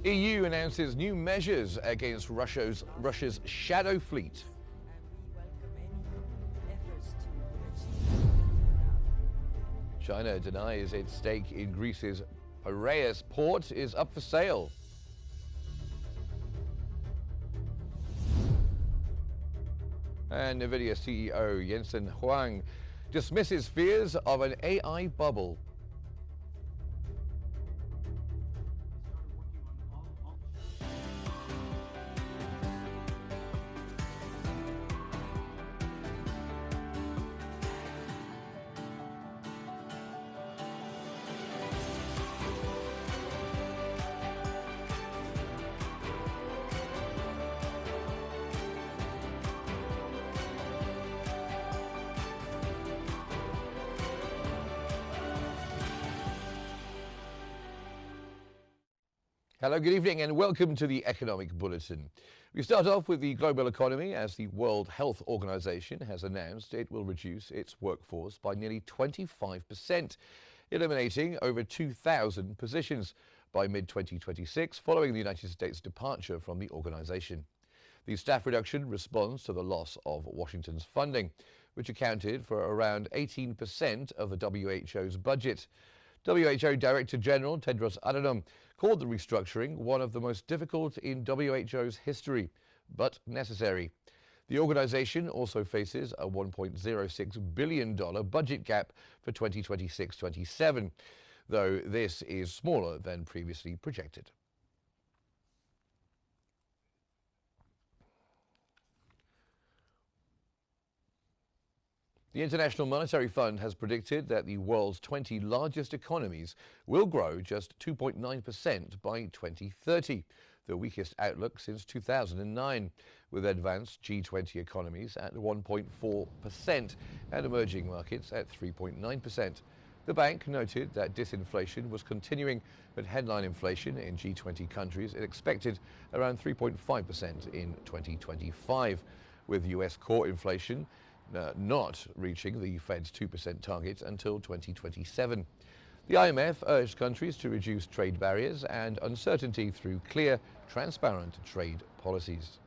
EU announces new measures against Russia's shadow fleet. China denies its stake in Greece's Piraeus port is up for sale. And NVIDIA CEO Jensen Huang dismisses fears of an AI bubble. Hello, good evening, and welcome to the Economic Bulletin. We start off with the global economy as the World Health Organization has announced it will reduce its workforce by nearly 25%, eliminating over 2,000 positions by mid-2026 following the United States' departure from the organization. The staff reduction responds to the loss of Washington's funding, which accounted for around 18% of the WHO's budget. WHO Director General Tedros Adhanom called the restructuring one of the most difficult in WHO's history, but necessary. The organization also faces a $1.06 billion budget gap for 2026-27, though this is smaller than previously projected. The International Monetary Fund has predicted that the world's 20 largest economies will grow just 2.9% by 2030, the weakest outlook since 2009, with advanced G20 economies at 1.4% and emerging markets at 3.9%. The bank noted that disinflation was continuing, but headline inflation in G20 countries is expected around 3.5% in 2025, with US core inflation not reaching the Fed's 2% target until 2027. The IMF urged countries to reduce trade barriers and uncertainty through clear, transparent trade policies.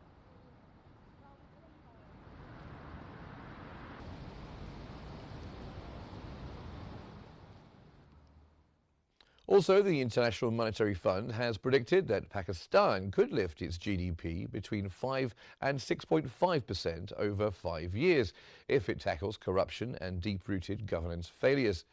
Also, the International Monetary Fund has predicted that Pakistan could lift its GDP between 5 and 6.5% over 5 years if it tackles corruption and deep-rooted governance failures.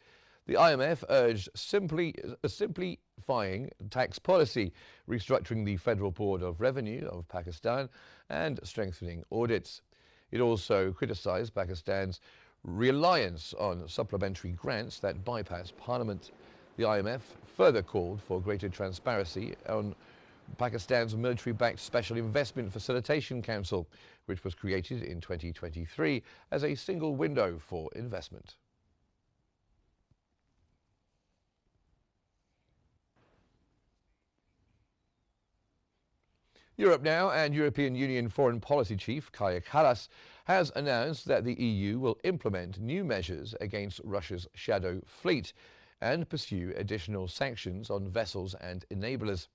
The IMF urged simplifying tax policy, restructuring the Federal Board of Revenue of Pakistan, and strengthening audits. It also criticized Pakistan's reliance on supplementary grants that bypass Parliament. The IMF further called for greater transparency on Pakistan's military-backed Special Investment Facilitation Council, which was created in 2023 as a single window for investment. Europe now, and European Union Foreign Policy Chief Kaja Kallas has announced that the EU will implement new measures against Russia's shadow fleet and pursue additional sanctions on vessels and enablers.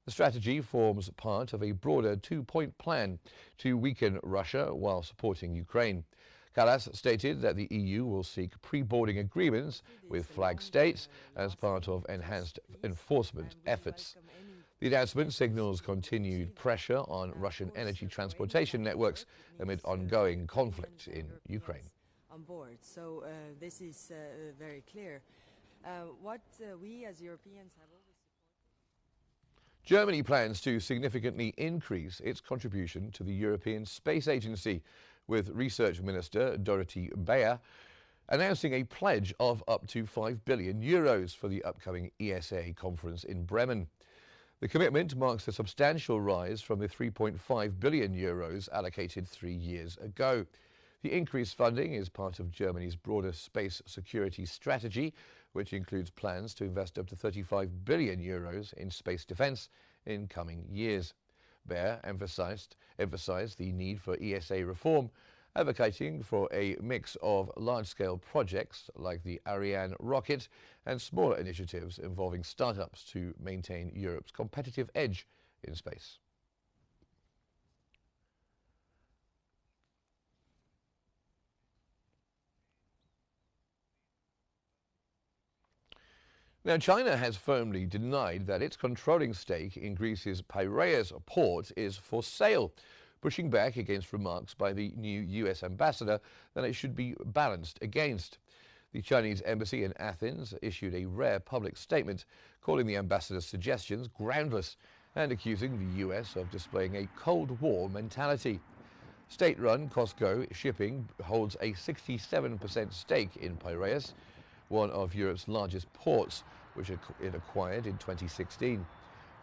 The strategy forms part of a broader two-point plan to weaken Russia while supporting Ukraine. Kallas stated that the EU will seek pre-boarding agreements with flag states as part of enhanced enforcement efforts. The announcement signals continued pressure on Russian energy transportation networks amid ongoing conflict in Ukraine. On board, so this is very clear. What we as Europeans have always supported. Germany plans to significantly increase its contribution to the European Space Agency, with Research Minister Dorothee Bär announcing a pledge of up to €5 billion for the upcoming ESA conference in Bremen. The commitment marks a substantial rise from the €3.5 billion allocated 3 years ago. The increased funding is part of Germany's broader space security strategy, which includes plans to invest up to €35 billion in space defense in coming years. Bär emphasized the need for ESA reform advocating for a mix of large-scale projects like the Ariane rocket and smaller initiatives involving startups to maintain Europe's competitive edge in space. Now, China has firmly denied that its controlling stake in Greece's Piraeus port is for sale, pushing back against remarks by the new US ambassador that it should be balanced against. The Chinese embassy in Athens issued a rare public statement calling the ambassador's suggestions groundless and accusing the US of displaying a Cold War mentality. State-run COSCO Shipping holds a 67% stake in Piraeus, one of Europe's largest ports, which it acquired in 2016.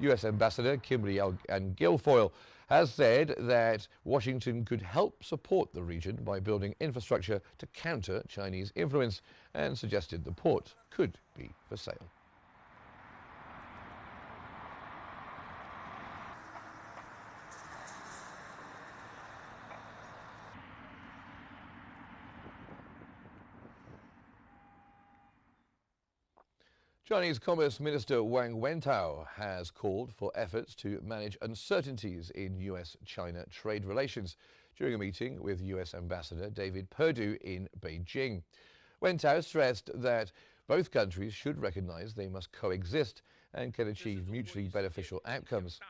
US Ambassador Kimberly and Guilfoyle has said that Washington could help support the region by building infrastructure to counter Chinese influence and suggested the port could be for sale. Chinese Commerce Minister Wang Wentao has called for efforts to manage uncertainties in US-China trade relations during a meeting with US Ambassador David Perdue in Beijing. Wentao stressed that both countries should recognize they must coexist and can achieve mutually beneficial outcomes.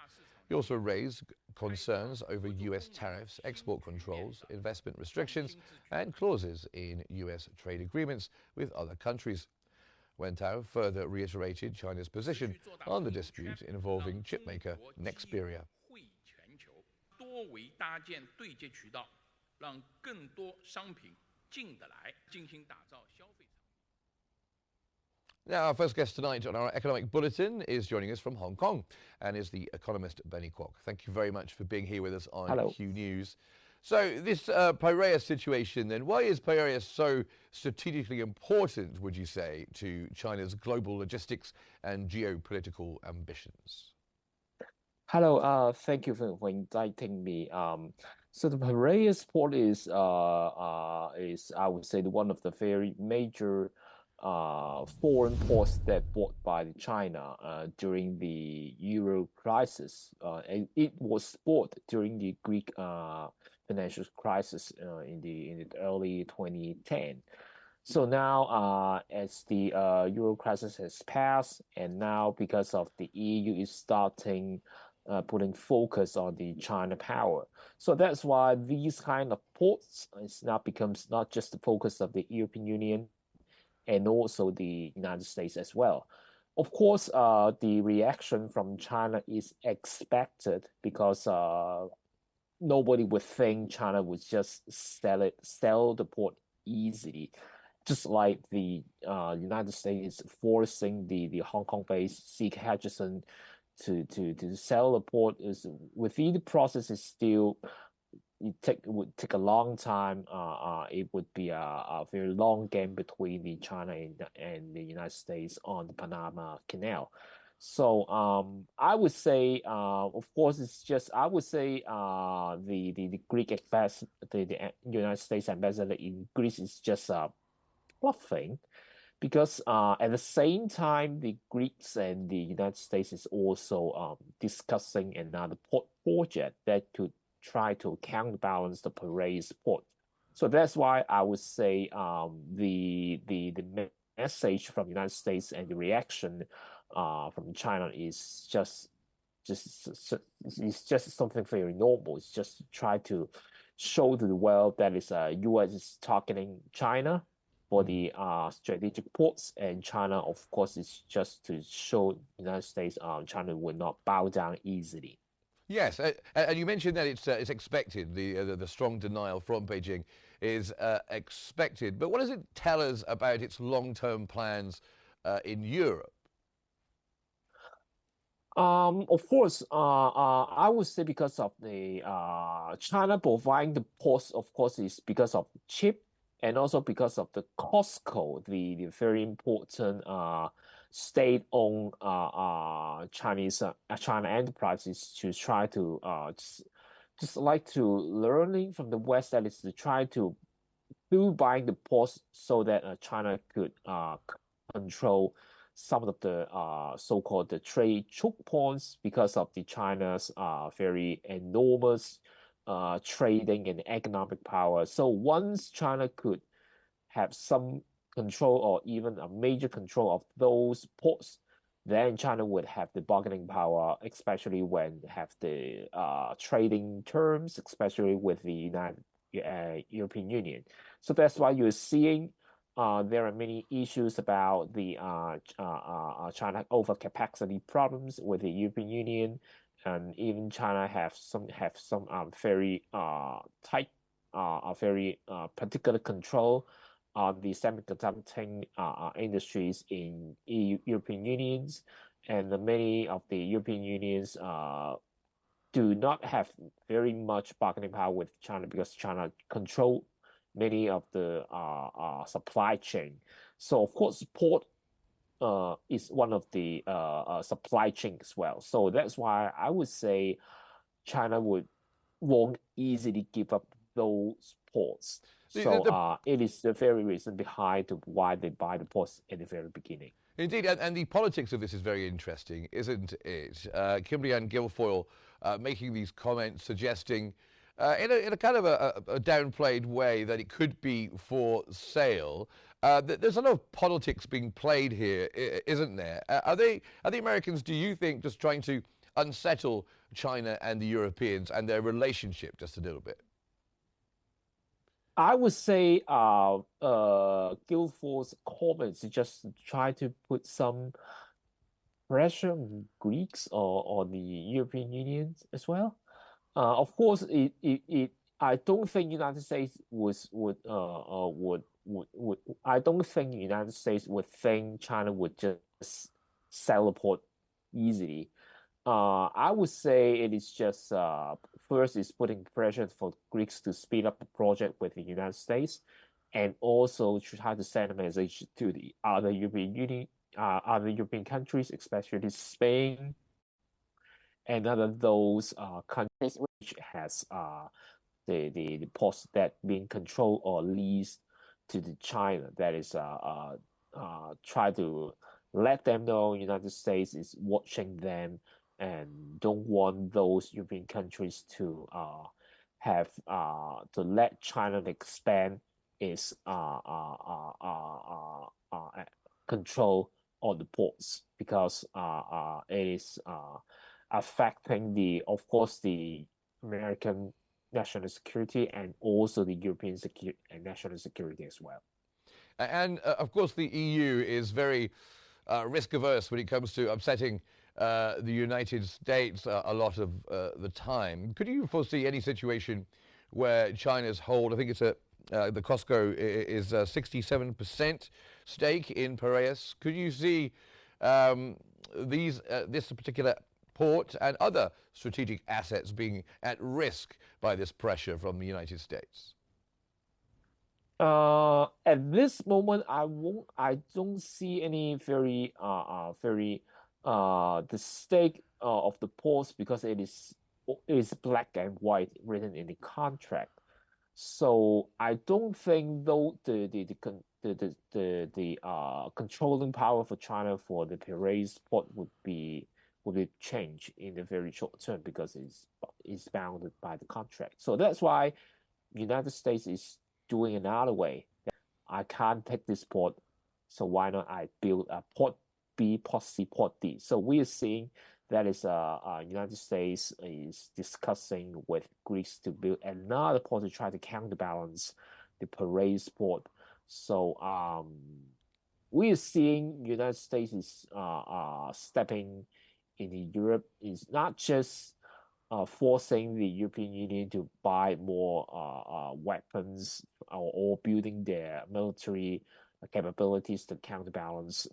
He also raised concerns over US tariffs, export controls, investment restrictions, and clauses in US trade agreements with other countries. Wentao further reiterated China's position on the dispute involving chipmaker Nexperia. Now, our first guest tonight on our Economic Bulletin is joining us from Hong Kong and is the economist Benny Kwok. Thank you very much for being here with us on Qnews. So this Piraeus situation then, why is Piraeus so strategically important, would you say, to China's global logistics and geopolitical ambitions? Hello, thank you for inviting me. So the Piraeus port is I would say one of the very major foreign ports that bought by China during the Euro crisis. And it was bought during the Greek financial crisis in the early 2010. So now, as the Euro crisis has passed, and now because of the EU is starting putting focus on the China power, so that's why these kind of ports is now becomes not just the focus of the European Union and also the United States as well. Of course, the reaction from China is expected because nobody would think China would just sell the port easily, just like the United States is forcing the Hong Kong-based CK Hutchison to sell the port. Is within the process is still would take a long time. It would be a very long game between the China and the United States on the Panama Canal. So I would say, of course, it's just I would say the Greek ambassador, the United States ambassador in Greece is just bluffing, because at the same time the Greeks and the United States is also discussing another port project that could try to counterbalance the Piraeus port. So that's why I would say the message from the United States and the reaction from China is just something very normal. It's just to try to show to the world that is U.S. is targeting China for the strategic ports, and China, of course, is just to show the United States China will not bow down easily. Yes, and you mentioned that it's expected. The strong denial from Beijing is expected. But what does it tell us about its long-term plans in Europe? Of course, I would say because of the China providing the ports, of course, is because of cheap, and also because of the COSCO, the very important state-owned China enterprises to try to just like to learning from the West, that is to try to do buying the ports so that China could control some of the so-called the trade choke points because of the China's very enormous trading and economic power. So once China could have some control or even a major control of those ports, then China would have the bargaining power, especially when have the trading terms, especially with the European Union. So that's why you're seeing there are many issues about the China overcapacity problems with the European Union, and even China have some very tight, very particular control on the semiconductor industries in European Unions, and many of the European Unions do not have very much bargaining power with China because China control many of the supply chain. So of course, port is one of the supply chain as well. So that's why I would say China won't easily give up those ports. So it is the very reason behind why they buy the ports at the very beginning. Indeed, and the politics of this is very interesting, isn't it? Kimberly-Ann Guilfoyle making these comments, suggesting in a kind of a downplayed way that it could be for sale. There's a lot of politics being played here, isn't there? Are the Americans, do you think, just trying to unsettle China and the Europeans and their relationship just a little bit? I would say Guildford's comments just try to put some pressure on Greeks or on the European Union as well. Of course, I don't think United States would I don't think United States would think China would just sell a port easily. I would say it is just first is putting pressure for Greeks to speed up the project with the United States, and also to try to send a message to the other European Union, other European countries, especially Spain and other those countries which has the ports that being controlled or leased to the China. That is try to let them know United States is watching them and don't want those European countries to have to let China expand its control on the ports, because it is affecting of course, the American national security and also the European national security as well. And of course, the EU is very risk averse when it comes to upsetting the United States a lot of the time. Could you foresee any situation where China's hold, I think it's the Costco is 67% stake in Piraeus? Could you see this particular port and other strategic assets being at risk by this pressure from the United States? At this moment, I don't see any very the stake of the ports, because it is black and white written in the contract. So I don't think though the controlling power for China for the Piraeus port would be changed in the very short term, because it's bounded by the contract. So that's why United States is doing another way. I can't take this port, so why not I build a port B, port C, port D? So we are seeing that is United States is discussing with Greece to build another port to try to counterbalance the Piraeus port. So we are seeing United States is stepping in Europe, is not just forcing the European Union to buy more weapons or building their military capabilities to counterbalance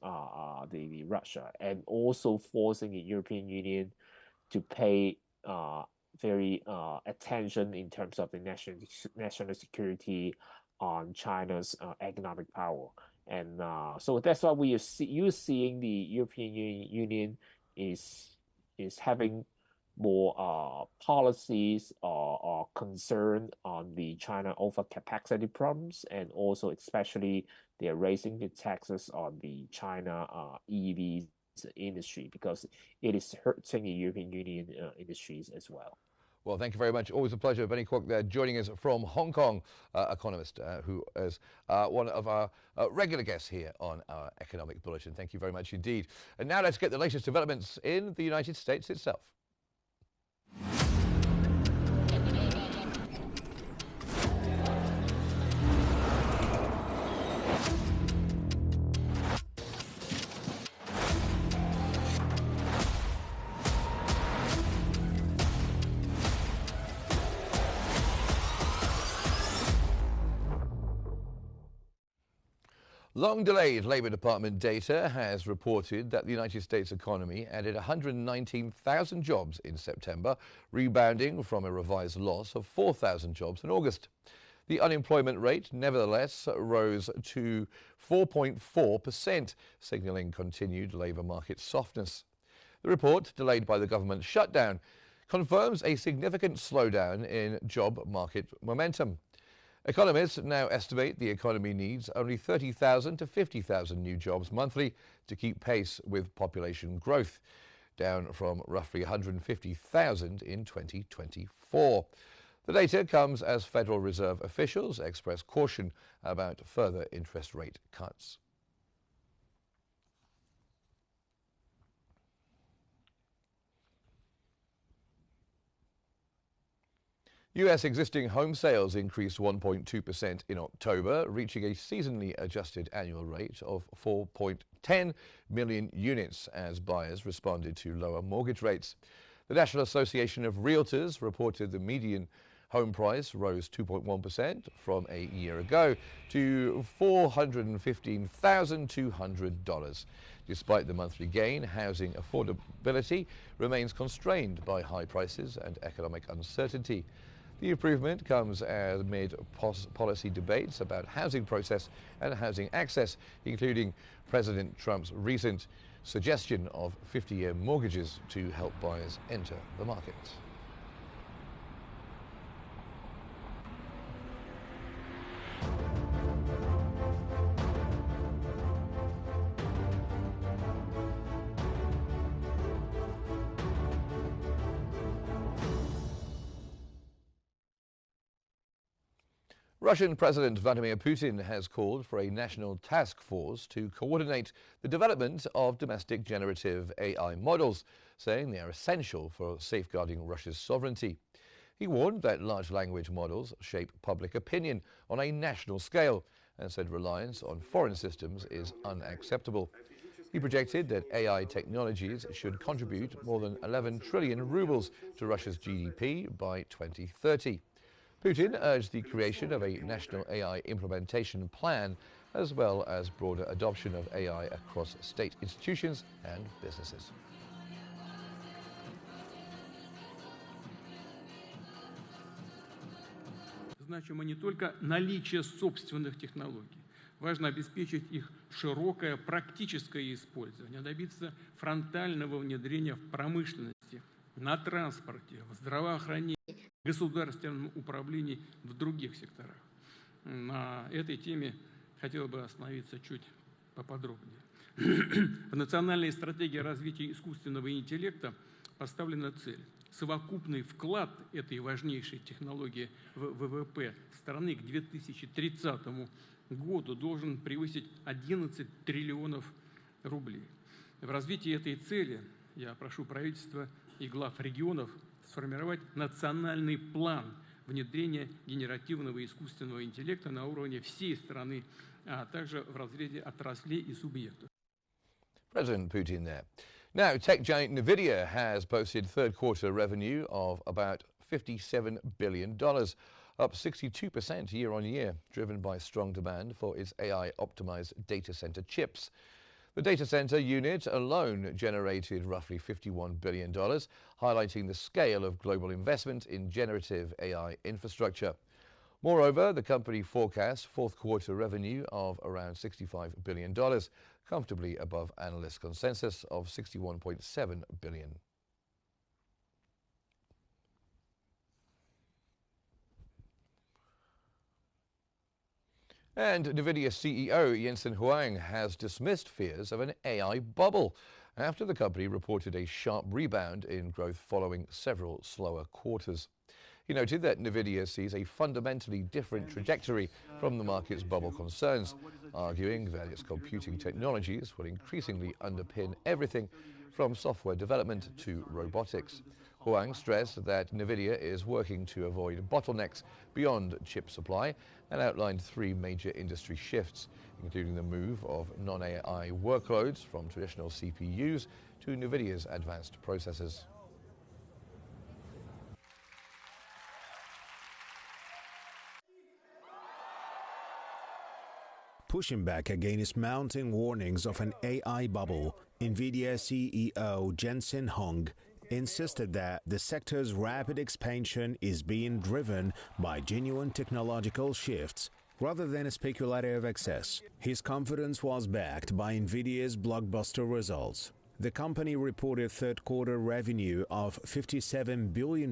the Russia, and also forcing the European Union to pay very attention in terms of the national security on China's economic power. And so that's why you're seeing the European Union is having more policies are concerned on the China overcapacity problems, and also especially they are raising the taxes on the China EVs industry because it is hurting the European Union industries as well. Well, thank you very much. Always a pleasure. Benny Kwok there joining us from Hong Kong, economist who is one of our regular guests here on our Economic Bulletin. Thank you very much indeed. And now let's get the latest developments in the United States itself. Long-delayed Labour Department data has reported that the United States economy added 119,000 jobs in September, rebounding from a revised loss of 4,000 jobs in August. The unemployment rate, nevertheless, rose to 4.4%, signalling continued labour market softness. The report, delayed by the government shutdown, confirms a significant slowdown in job market momentum. Economists now estimate the economy needs only 30,000 to 50,000 new jobs monthly to keep pace with population growth, down from roughly 150,000 in 2024. The data comes as Federal Reserve officials express caution about further interest rate cuts. U.S. existing home sales increased 1.2% in October, reaching a seasonally adjusted annual rate of 4.10 million units as buyers responded to lower mortgage rates. The National Association of Realtors reported the median home price rose 2.1% from a year ago to $415,200. Despite the monthly gain, housing affordability remains constrained by high prices and economic uncertainty. The improvement comes amid policy debates about housing process and housing access, including President Trump's recent suggestion of 50-year mortgages to help buyers enter the market. Russian President Vladimir Putin has called for a national task force to coordinate the development of domestic generative AI models, saying they are essential for safeguarding Russia's sovereignty. He warned that large language models shape public opinion on a national scale and said reliance on foreign systems is unacceptable. He projected that AI technologies should contribute more than 11 trillion rubles to Russia's GDP by 2030. Putin urged the creation of a national AI implementation plan, as well as broader adoption of AI across state institutions and businesses. Значимо не только наличие собственных технологий. Важно обеспечить их широкое практическое использование, добиться фронтального внедрения в промышленности, на транспорте, в здравоохранении, государственном управлении в других секторах. На этой теме хотел бы остановиться чуть поподробнее. В национальной стратегии развития искусственного интеллекта поставлена цель. Совокупный вклад этой важнейшей технологии в ВВП страны к 2030 году должен превысить 11 триллионов рублей. В развитии этой цели я прошу правительства и глав регионов сформировать национальный план внедрения генеративного искусственного интеллекта на уровне всей страны, а также в разрезе отраслей и субъектов. President Putin there. Now, tech giant NVIDIA has posted third quarter revenue of about $57 billion, up 62% year on year, driven by strong demand for its AI-optimized data center chips. The data center unit alone generated roughly $51 billion, highlighting the scale of global investment in generative AI infrastructure. Moreover, the company forecasts fourth quarter revenue of around $65 billion, comfortably above analyst consensus of $61.7 billion. And NVIDIA CEO Jensen Huang has dismissed fears of an AI bubble after the company reported a sharp rebound in growth following several slower quarters. He noted that NVIDIA sees a fundamentally different trajectory from the market's bubble concerns, arguing that its computing technologies will increasingly underpin everything from software development to robotics. Huang stressed that NVIDIA is working to avoid bottlenecks beyond chip supply and outlined three major industry shifts, including the move of non-AI workloads from traditional CPUs to NVIDIA's advanced processors. Pushing back against mounting warnings of an AI bubble, NVIDIA CEO Jensen Huang insisted that the sector's rapid expansion is being driven by genuine technological shifts rather than a speculative excess. His confidence was backed by NVIDIA's blockbuster results. The company reported third-quarter revenue of $57 billion,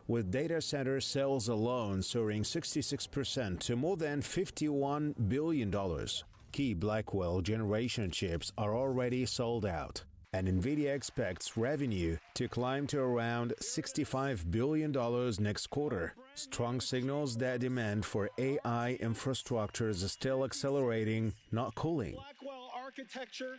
with data center sales alone soaring 66% to more than $51 billion. Key Blackwell generation chips are already sold out, and NVIDIA expects revenue to climb to around $65 billion next quarter. Strong signals that demand for AI infrastructures is still accelerating, not cooling. Blackwell architecture.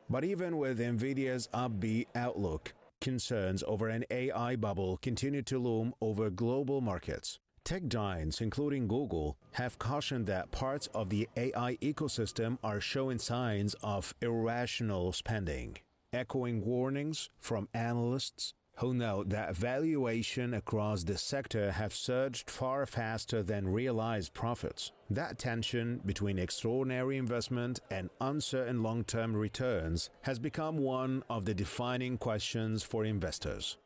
But even with NVIDIA's upbeat outlook, concerns over an AI bubble continue to loom over global markets. Tech giants, including Google, have cautioned that parts of the AI ecosystem are showing signs of irrational spending, echoing warnings from analysts who note that valuation across the sector have surged far faster than realized profits. That tension between extraordinary investment and uncertain long-term returns has become one of the defining questions for investors.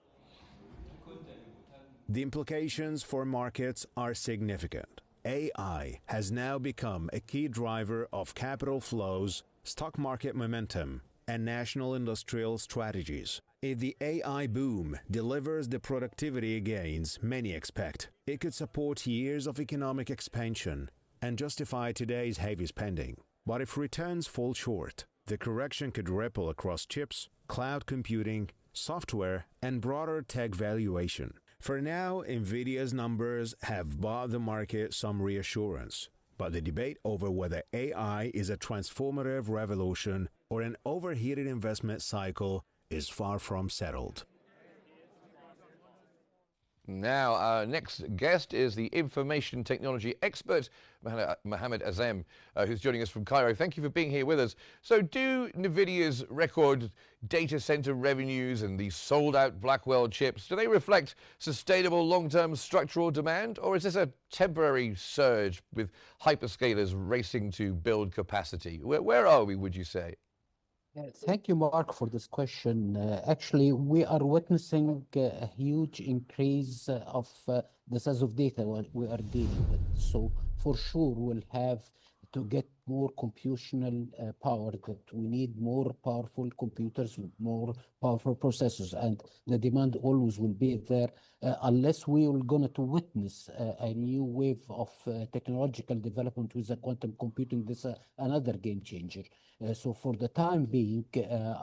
The implications for markets are significant. AI has now become a key driver of capital flows, stock market momentum, and national industrial strategies. If the AI boom delivers the productivity gains many expect, it could support years of economic expansion and justify today's heavy spending. But if returns fall short, the correction could ripple across chips, cloud computing, software, and broader tech valuation. For now, NVIDIA's numbers have bought the market some reassurance, but the debate over whether AI is a transformative revolution or an overheated investment cycle is far from settled. Now, our next guest is the information technology expert, Mohammed Azem, who's joining us from Cairo. Thank you for being here with us. So do NVIDIA's record data center revenues and these sold-out Blackwell chips, do they reflect sustainable long-term structural demand, or is this a temporary surge with hyperscalers racing to build capacity? Where are we, would you say? Thank you, Mark, for this question. Actually, we are witnessing a huge increase of the size of data what we are dealing with. So for sure, we'll have to get more computational power, that we need more powerful computers with more powerful processors, and the demand always will be there unless we are going to witness a new wave of technological development with the quantum computing. This is another game changer. So for the time being,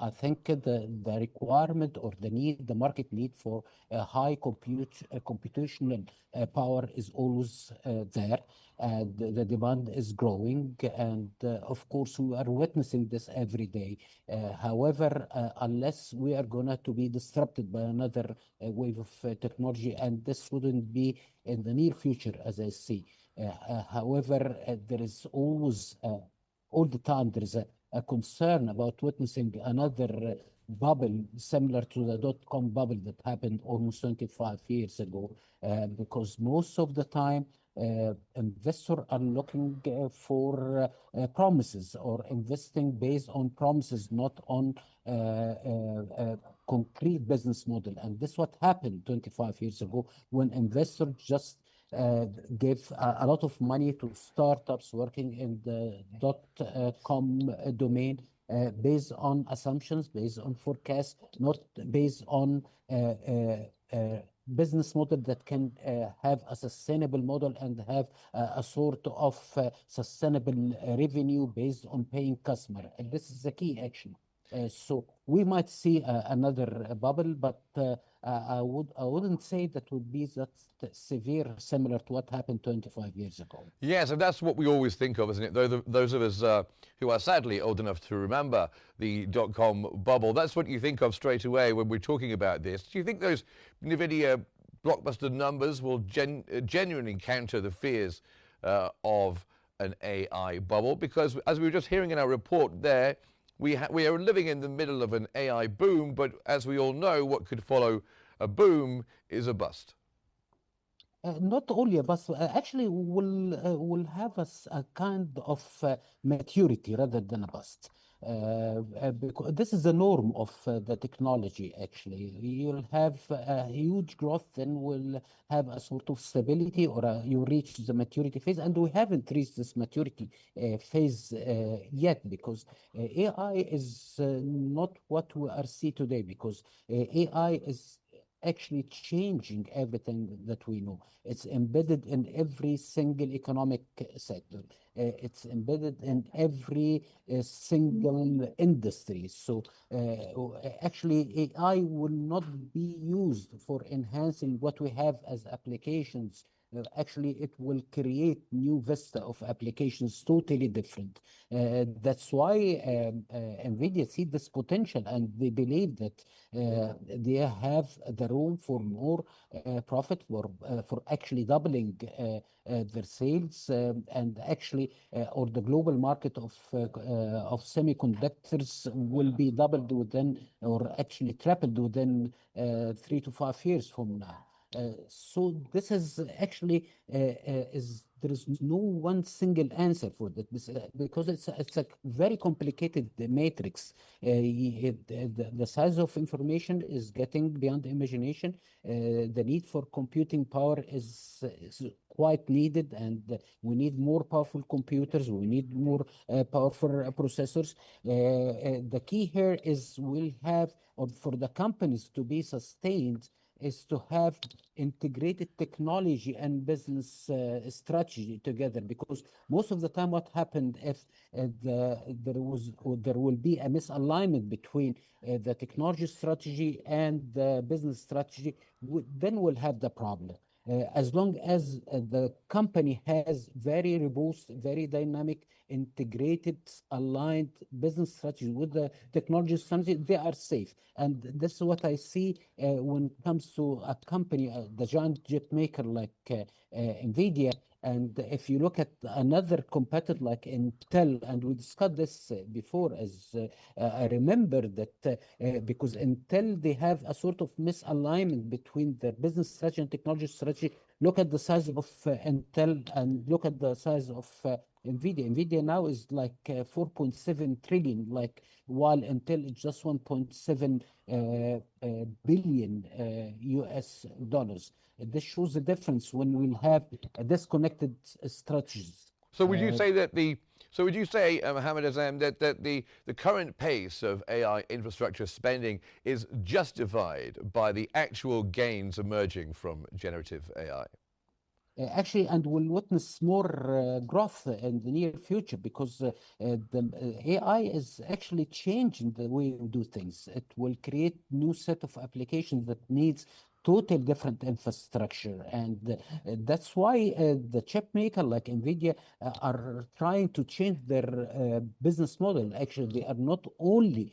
I think the requirement or the need, the market need for high computational power is always there. The demand is growing, and of course we are witnessing this every day. However, unless we are going to be disrupted by another wave of technology, and this wouldn't be in the near future as I see. However, there is always, all the time, there is a concern about witnessing another bubble similar to the dot-com bubble that happened almost 25 years ago, because most of the time investors are looking for promises, or investing based on promises, not on concrete business model. And this is what happened 25 years ago, when investors just gave a lot of money to startups working in the dot-com domain, based on assumptions, based on forecasts, not based on business model that can have a sustainable model and have a sort of sustainable revenue based on paying customer. And this is the key, actually. So we might see another bubble, but I wouldn't say that would be that severe, similar to what happened 25 years ago. Yes, and that's what we always think of, isn't it? Those of us who are sadly old enough to remember the dot-com bubble, that's what you think of straight away when we're talking about this. Do you think those NVIDIA blockbuster numbers will genuinely counter the fears of an AI bubble? Because as we were just hearing in our report there, we are living in the middle of an AI boom, but as we all know, what could follow a boom is a bust. Not only a bust, actually will have a kind of maturity rather than a bust. Because this is the norm of the technology, actually. You'll have a huge growth, then we'll have a sort of stability, or you reach the maturity phase. And we haven't reached this maturity phase yet, because AI is not what we are seeing today, because AI is actually changing everything that we know. It's embedded in every single economic sector. It's embedded in every single industry. So actually, AI will not be used for enhancing what we have as applications. Actually, it will create new vista of applications totally different. That's why NVIDIA see this potential, and they believe that they have the room for more profit, for actually doubling their sales, and actually, or the global market of semiconductors will be doubled within, or actually tripled within 3 to 5 years from now. So this is actually there is no one single answer for that, because it's a very complicated matrix. The size of information is getting beyond imagination. The need for computing power is quite needed, and we need more powerful computers. We need more powerful processors. The key here is we'll have, or for the companies to be sustained, is to have integrated technology and business strategy together, because most of the time what happened, if there will be a misalignment between the technology strategy and the business strategy, then we'll have the problem. As long as the company has very robust, very dynamic, integrated, aligned business strategy with the technology strategy, they are safe. And this is what I see when it comes to a company, the giant chip maker like NVIDIA. And if you look at another competitor like Intel, and we discussed this before, as I remember that because Intel, they have a sort of misalignment between their business strategy and technology strategy. Look at the size of Intel and look at the size of NVIDIA. NVIDIA now is like 4.7 trillion, like, while Intel is just 1.7 billion US dollars. This shows the difference when we'll have disconnected strategies. So would you say that Mohammed Azam, that the current pace of AI infrastructure spending is justified by the actual gains emerging from generative AI? Actually, and we'll witness more growth in the near future, because the AI is actually changing the way we do things. It will create new set of applications that needs total different infrastructure, and that's why the chip maker like NVIDIA are trying to change their business model. Actually, they are not only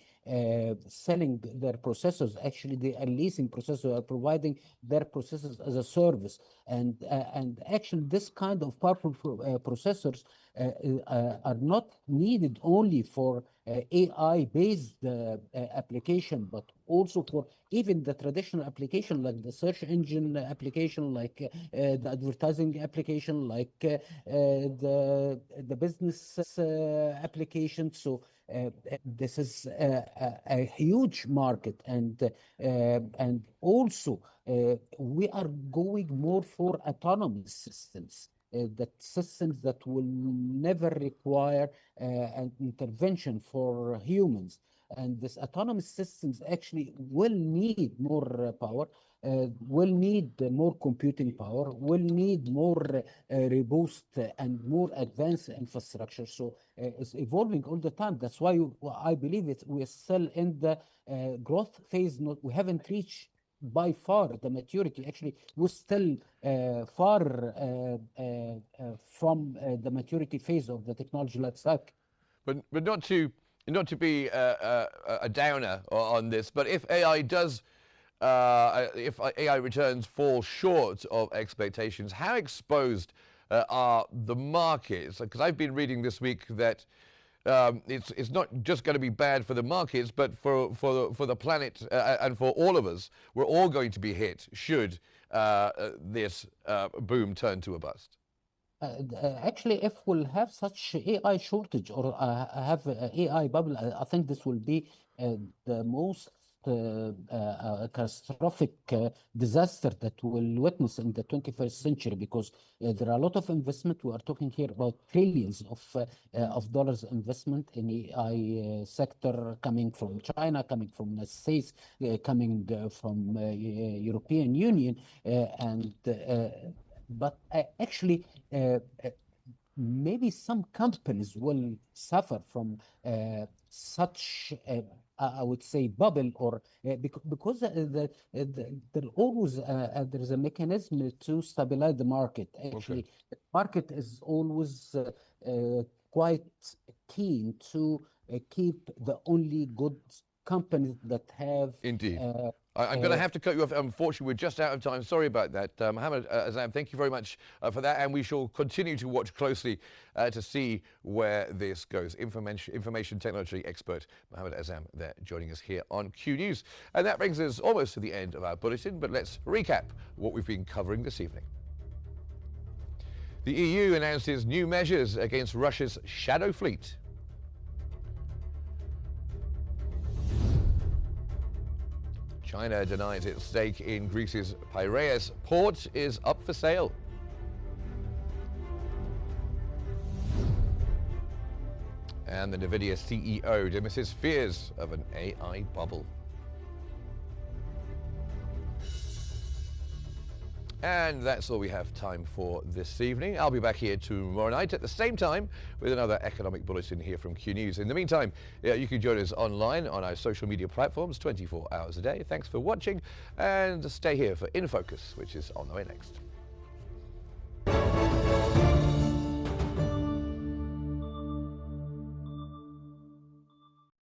selling their processors, actually they are leasing processors, are providing their processors as a service. And actually this kind of powerful processors are not needed only for AI-based application, but also for even the traditional application, like the search engine application, like the advertising application, like the business application. So this is a huge market, and also we are going more for autonomous systems. that systems that will never require an intervention for humans. And this autonomous systems actually will need more power, will need more computing power, will need more robust and more advanced infrastructure. So it's evolving all the time. That's why I believe we're still in the growth phase. We haven't reached by far the maturity. Actually, we're still far from the maturity phase of the technology life cycle. But not to be a downer on this, but if AI does, if AI returns fall short of expectations, how exposed are the markets? Because I've been reading this week that it's not just going to be bad for the markets, but for the planet and for all of us. We're all going to be hit should this boom turn to a bust. Actually, if we'll have such AI shortage or have a AI bubble, I think this will be the most catastrophic disaster that we'll witness in the 21st century, because there are a lot of investment. We are talking here about trillions of dollars investment in AI sector, coming from China, coming from the United States, coming from European Union, but actually, maybe some companies will suffer from such, I would say, bubble, or because there always there's a mechanism to stabilize the market. Actually, Okay. the market is always quite keen to keep the only good companies that have. Indeed. I'm going to have to cut you off. Unfortunately, we're just out of time. Sorry about that. Mohammed Azam, thank you very much for that. And we shall continue to watch closely to see where this goes. Information technology expert Mohammed Azam there joining us here on Q News. And that brings us almost to the end of our bulletin, but let's recap what we've been covering this evening. The EU announces new measures against Russia's shadow fleet. China denies its stake in Greece's Piraeus port is up for sale. And the Nvidia CEO dismisses fears of an AI bubble. And that's all we have time for this evening. I'll be back here tomorrow night at the same time with another economic bulletin here from Q News. In the meantime, you can join us online on our social media platforms 24 hours a day. Thanks for watching, and stay here for In Focus, which is on the way next.